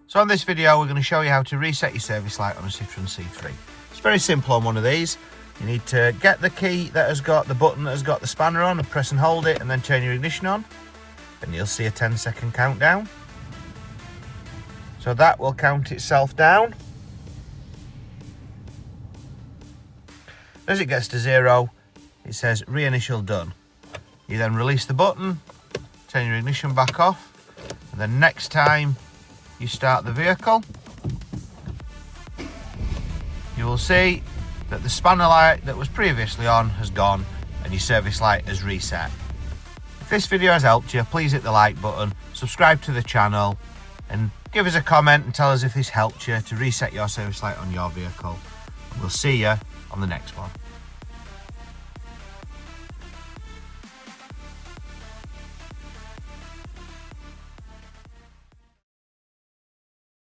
So on this video we're going to show you how to reset your service light on a Citroen C3. It's very simple on one of these. You need to get the key that has got the button that has got the spanner on and press and hold it and then turn your ignition on. And you'll see a 10-second countdown. So that will count itself down. As it gets to 0, it says Reinitial Done. You then release the button, turn your ignition back off, and then next time you start the vehicle, you will see that the spanner light that was previously on has gone and your service light has reset. If this video has helped you, please hit the like button, subscribe to the channel and give us a comment and tell us if this helped you to reset your service light on your vehicle. We'll see you on the next one.